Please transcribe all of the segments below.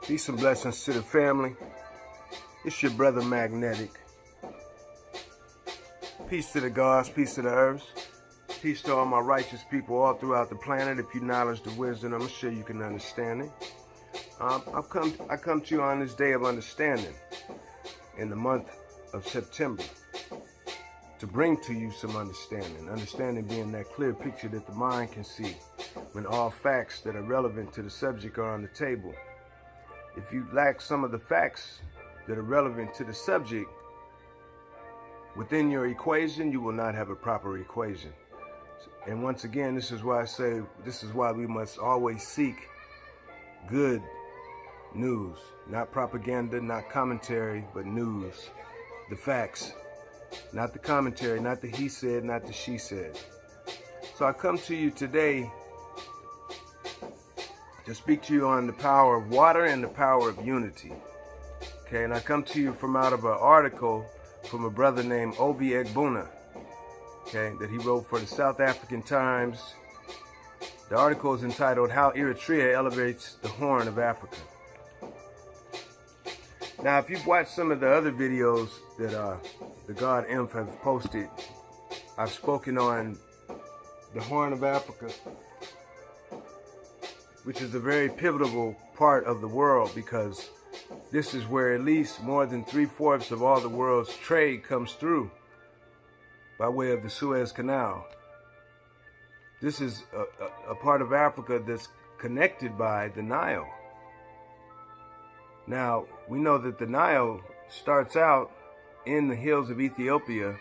Peace and blessings to the family. It's your brother Magnetic. Peace to the gods, peace to the earths. Peace to all my righteous people all throughout the planet. If you knowledge the wisdom, I'm sure you can understand it. I come to you on this day of understanding in the month of September to bring to you some understanding. Understanding being that clear picture that the mind can see when all facts that are relevant to the subject are on the table. If you lack some of the facts that are relevant to the subject within your equation, you will not have a proper equation. And once again, this is why I say, this is why we must always seek good news, not propaganda, not commentary, but news, the facts, not the commentary, not the he said, not the she said. So I come to you today to speak to you on the power of water and the power of unity. Okay, and I come to you from out of an article from a brother named Obi Egbuna, okay, that he wrote for the South African Times. The article is entitled How Eritrea Elevates the Horn of Africa. Now, if you've watched some of the other videos that the God Inf has posted, I've spoken on the Horn of Africa, which is a very pivotal part of the world, because this is where at least more than 3/4 of all the world's trade comes through by way of the Suez Canal. This is a part of Africa that's connected by the Nile. Now, we know that the Nile starts out in the hills of Ethiopia,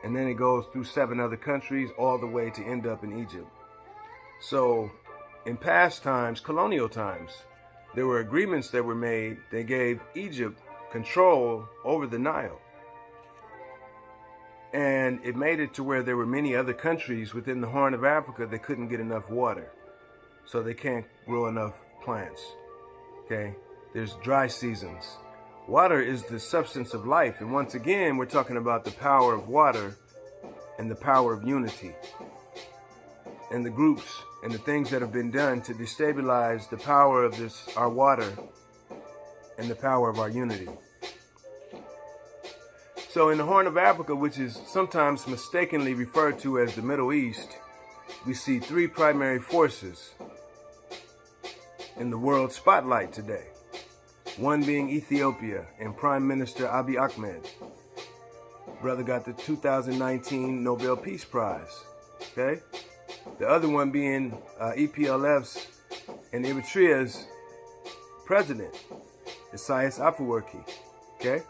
and then it goes through 7 other countries all the way to end up in Egypt. So, in past times, colonial times, there were agreements that were made that gave Egypt control over the Nile. And it made it to where there were many other countries within the Horn of Africa that couldn't get enough water. So they can't grow enough plants. Okay? There's dry seasons. Water is the substance of life. And once again, we're talking about the power of water and the power of unity. And the groups and the things that have been done to destabilize the power of our water and the power of our unity. So in the Horn of Africa, which is sometimes mistakenly referred to as the Middle East, we see 3 primary forces in the world spotlight today. One being Ethiopia and Prime Minister Abiy Ahmed. Brother got the 2019 Nobel Peace Prize. Okay? The other one being EPLF's and Eritrea's president, Isaias Afwerki. Okay?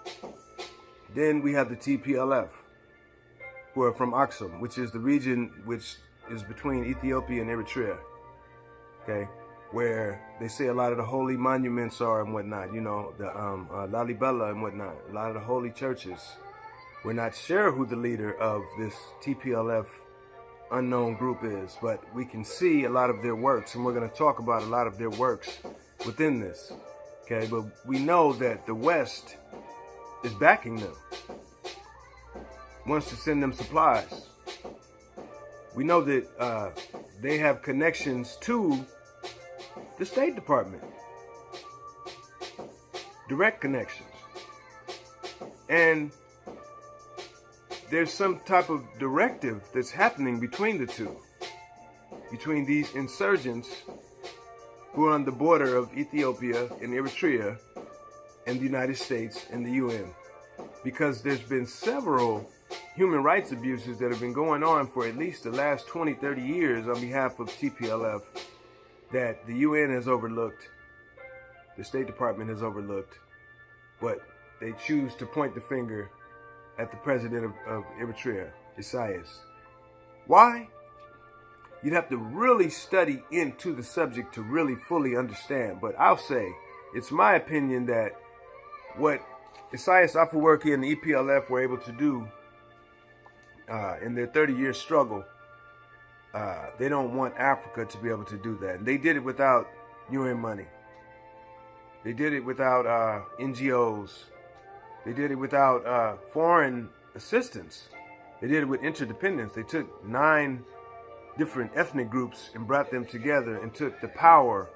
Then we have the TPLF, who are from Aksum, which is the region which is between Ethiopia and Eritrea. Okay? Where they say a lot of the holy monuments are and whatnot, you know, the Lalibela and whatnot, a lot of the holy churches. We're not sure who the leader of this TPLF unknown group is, but we can see a lot of their works, and we're going to talk about a lot of their works within this. Okay, but we know that the West is backing them, wants to send them supplies. We know that they have connections to the State Department, direct connections, and there's some type of directive that's happening between the two, between these insurgents who are on the border of Ethiopia and Eritrea and the United States and the UN, because there's been several human rights abuses that have been going on for at least the last 20, 30 years on behalf of TPLF that the UN has overlooked, the State Department has overlooked, but they choose to point the finger at the president of Eritrea, Isaias. Why? You'd have to really study into the subject to really fully understand, but I'll say, it's my opinion that what Isaias Afwerki and the EPLF were able to do in their 30-year struggle, they don't want Africa to be able to do that. And they did it without UN money. They did it without NGOs. They did it without foreign assistance. They did it with interdependence. They took 9 different ethnic groups and brought them together and took the power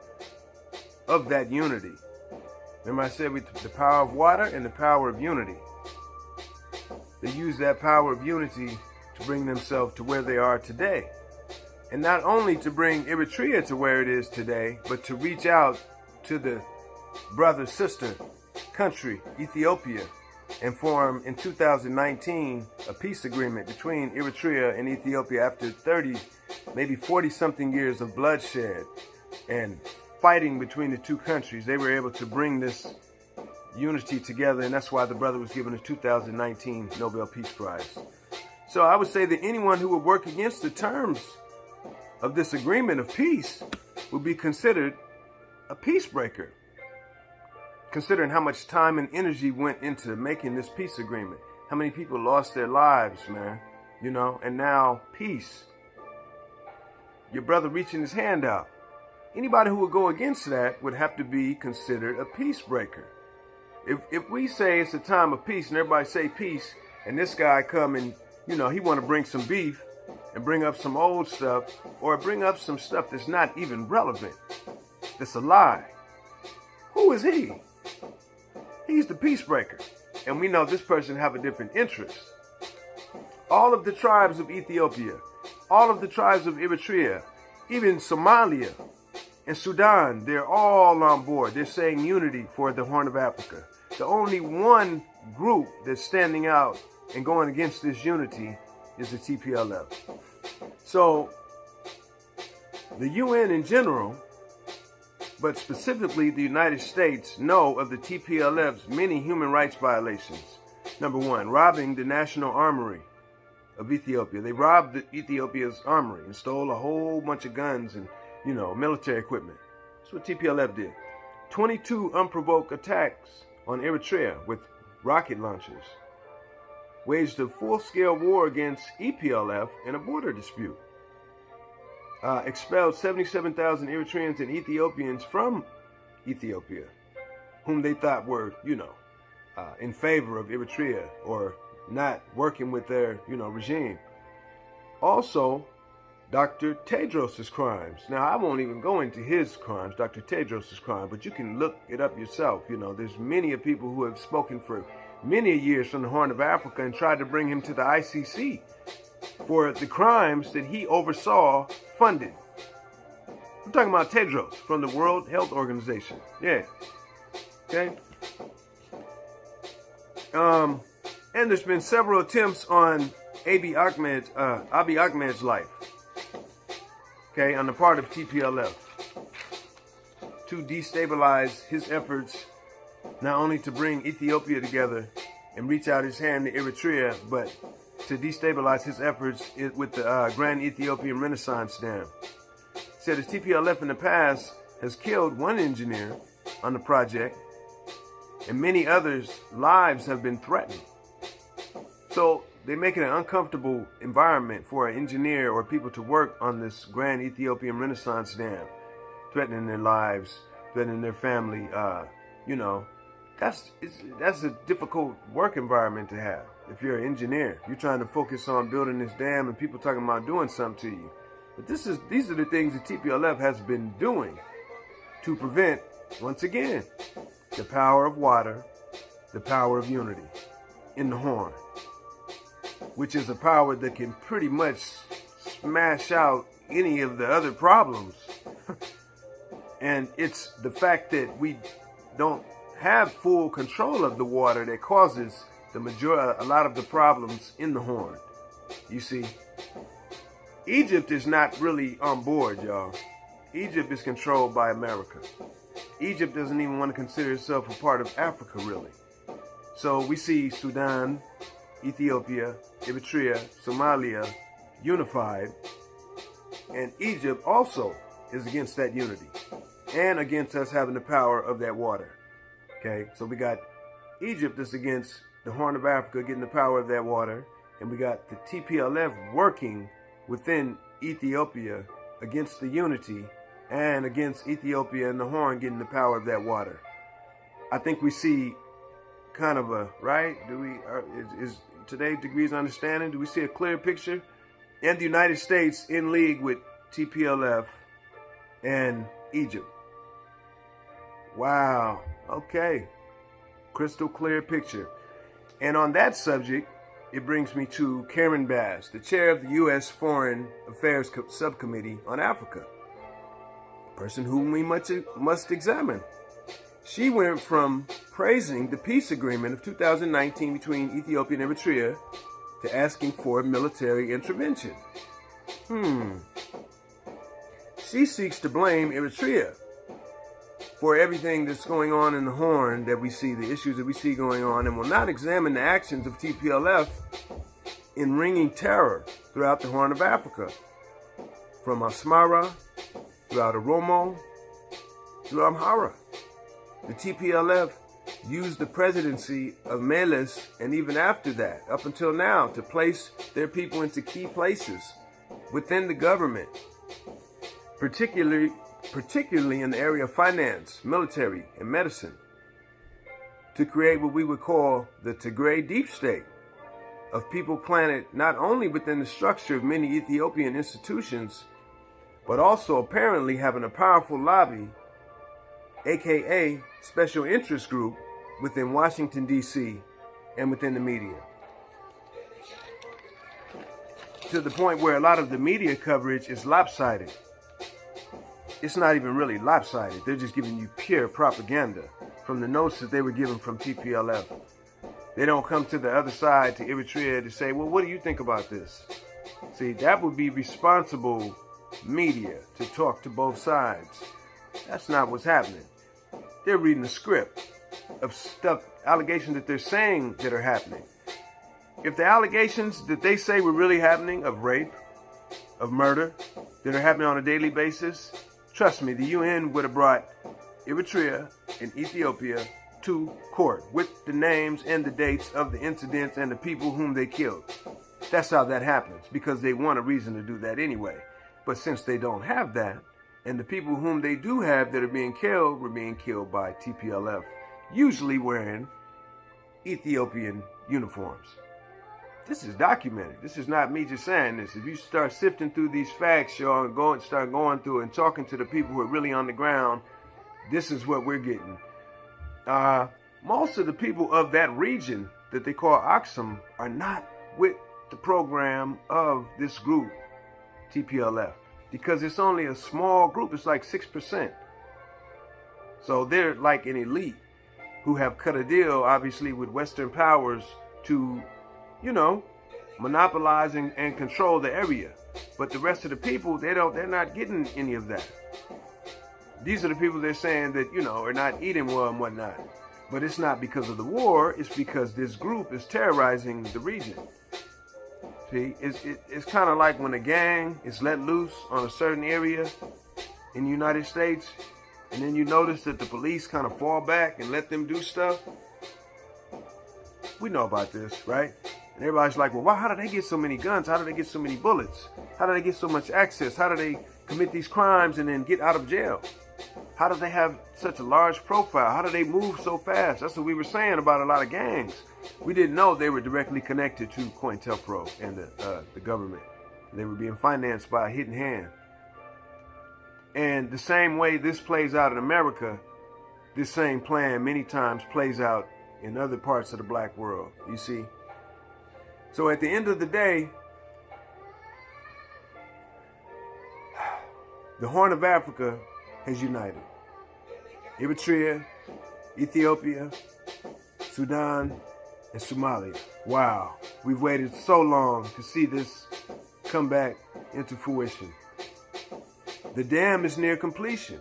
of that unity. Remember I said with the power of water and the power of unity. They use that power of unity to bring themselves to where they are today. And not only to bring Eritrea to where it is today, but to reach out to the brother, sister country, Ethiopia, and form in 2019 a peace agreement between Eritrea and Ethiopia after 30, maybe 40 something years of bloodshed and fighting between the two countries. They were able to bring this unity together, and that's why the brother was given a 2019 Nobel Peace Prize. So I would say that anyone who would work against the terms of this agreement of peace would be considered a peace breaker, considering how much time and energy went into making this peace agreement. How many people lost their lives, man, you know, and now peace. Your brother reaching his hand out. Anybody who would go against that would have to be considered a peace breaker. If we say it's a time of peace and everybody say peace, and this guy come and, you know, he want to bring some beef and bring up some old stuff or bring up some stuff that's not even relevant, that's a lie, who is he? He's the peace breaker. And we know this person have a different interest. All of the tribes of Ethiopia, all of the tribes of Eritrea, even Somalia and Sudan, they're all on board. They're saying unity for the Horn of Africa. The only one group that's standing out and going against this unity is the TPLF. So the UN in general, but specifically the United States, know of the TPLF's many human rights violations. Number one, robbing the national armory of Ethiopia. They robbed Ethiopia's armory and stole a whole bunch of guns and, you know, military equipment. That's what TPLF did. 22 unprovoked attacks on Eritrea with rocket launchers. Waged a full-scale war against EPLF in a border dispute. Expelled 77,000 Eritreans and Ethiopians from Ethiopia, whom they thought were, you know, in favor of Eritrea or not working with their, you know, regime. Also, Dr. Tedros' crimes. Now, I won't even go into his crimes, Dr. Tedros' crime, but you can look it up yourself. You know, there's many of people who have spoken for many years from the Horn of Africa and tried to bring him to the ICC for the crimes that he oversaw funded. I'm talking about Tedros from the World Health Organization. Yeah. Okay. And there's been several attempts on Abiy Ahmed's life. Okay, on the part of TPLF to destabilize his efforts, not only to bring Ethiopia together and reach out his hand to Eritrea, but to destabilize his efforts with the Grand Ethiopian Renaissance Dam. Said his TPLF in the past has killed one engineer on the project, and many others' lives have been threatened. So they make it an uncomfortable environment for an engineer or people to work on this Grand Ethiopian Renaissance Dam, threatening their lives, threatening their family. You know, that's a difficult work environment to have. If you're an engineer, you're trying to focus on building this dam and people talking about doing something to you. But these are the things that TPLF has been doing to prevent, once again, the power of water, the power of unity in the Horn, which is a power that can pretty much smash out any of the other problems. And it's the fact that we don't have full control of the water that causes a lot of the problems in the Horn. You see, Egypt is not really on board, y'all. Egypt is controlled by America. Egypt doesn't even want to consider itself a part of Africa, really. So we see Sudan, Ethiopia, Eritrea, Somalia unified, and Egypt also is against that unity and against us having the power of that water. Okay, so we got Egypt that's against the Horn of Africa getting the power of that water, and we got the TPLF working within Ethiopia against the unity and against Ethiopia and the Horn getting the power of that water. I think we see kind of a, right? Is today degrees of understanding? Do we see a clear picture? And the United States in league with TPLF and Egypt. Wow. Okay. Crystal clear picture. And on that subject, it brings me to Karen Bass, the chair of the U.S. Foreign Affairs Subcommittee on Africa, a person whom we must examine. She went from praising the peace agreement of 2019 between Ethiopia and Eritrea to asking for military intervention. She seeks to blame Eritrea for everything that's going on in the Horn that we see, the issues that we see going on, and will not examine the actions of TPLF in ringing terror throughout the Horn of Africa, from Asmara, throughout Oromo, through Amhara. The TPLF used the presidency of Meles, and even after that, up until now, to place their people into key places within the government, particularly in the area of finance, military, and medicine, to create what we would call the Tigray deep state of people planted not only within the structure of many Ethiopian institutions, but also apparently having a powerful lobby, aka special interest group, within Washington, D.C. and within the media. To the point where a lot of the media coverage is lopsided. It's not even really lopsided. They're just giving you pure propaganda from the notes that they were given from TPLF. They don't come to the other side, to Eritrea, to say, well, what do you think about this? See, that would be responsible media, to talk to both sides. That's not what's happening. They're reading the script of stuff, allegations that they're saying that are happening. If the allegations that they say were really happening of rape, of murder, that are happening on a daily basis, trust me, the UN would have brought Eritrea and Ethiopia to court with the names and the dates of the incidents and the people whom they killed. That's how that happens, because they want a reason to do that anyway. But since they don't have that, and the people whom they do have that are being killed were being killed by TPLF, usually wearing Ethiopian uniforms. This is documented. This is not me just saying this. If you start sifting through these facts, y'all, and start going through and talking to the people who are really on the ground, this is what we're getting. Most of the people of that region that they call Aksum are not with the program of this group, TPLF, because it's only a small group. It's like 6%. So they're like an elite who have cut a deal, obviously, with Western powers to, monopolize and control the area. But the rest of the people, they're not getting any of that. These are the people they're saying that, are not eating well and whatnot. But it's not because of the war. It's because this group is terrorizing the region. See, it's kind of like when a gang is let loose on a certain area in the United States, and then you notice that the police kind of fall back and let them do stuff. We know about this, right? And everybody's like, well, how do they get so many guns? How do they get so many bullets? How do they get so much access? How do they commit these crimes and then get out of jail? How do they have such a large profile? How do they move so fast? That's what we were saying about a lot of gangs. We didn't know they were directly connected to COINTELPRO and the government. They were being financed by a hidden hand. And the same way this plays out in America, this same plan many times plays out in other parts of the black world, you see. So at the end of the day, the Horn of Africa has united. Eritrea, Ethiopia, Sudan, and Somalia. Wow, we've waited so long to see this come back into fruition. The dam is near completion.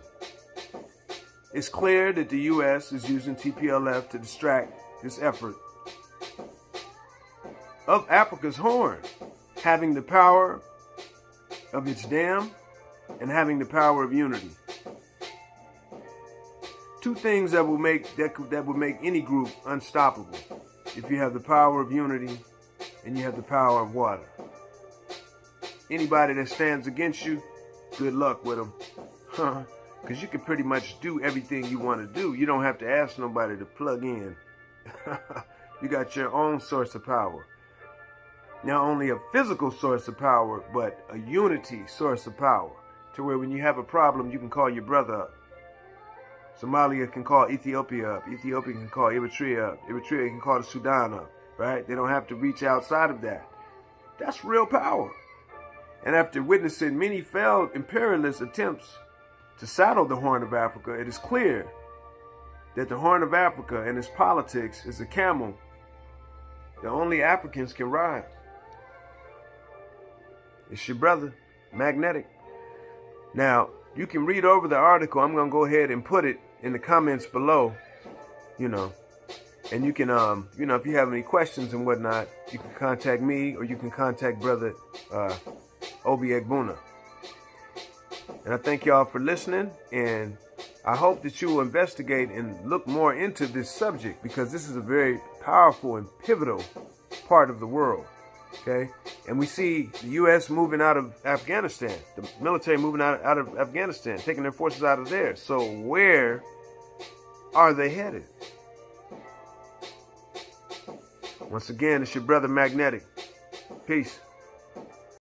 It's clear that the U.S. is using TPLF to distract this effort of Africa's Horn, having the power of its dam and having the power of unity. Two things that will make any group unstoppable. If you have the power of unity and you have the power of water. Anybody that stands against you, good luck with them. Because you can pretty much do everything you want to do. You don't have to ask nobody to plug in. You got your own source of power. Not only a physical source of power, but a unity source of power. To where when you have a problem, you can call your brother up. Somalia can call Ethiopia up. Ethiopia can call Eritrea up. Eritrea can call the Sudan up, right? They don't have to reach outside of that. That's real power. And after witnessing many failed imperialist attempts to saddle the Horn of Africa, it is clear that the Horn of Africa and its politics is a camel that only Africans can ride. It's your brother, Magnetic. Now, you can read over the article. I'm going to go ahead and put it in the comments below, and you can, if you have any questions and whatnot, you can contact me or you can contact Brother Obi Egbuna. And I thank y'all for listening, and I hope that you will investigate and look more into this subject, because this is a very powerful and pivotal part of the world, okay? And we see the U.S. moving out of Afghanistan, the military moving out of Afghanistan, taking their forces out of there. So where are they headed? Once again, it's your brother Magnetic. Peace.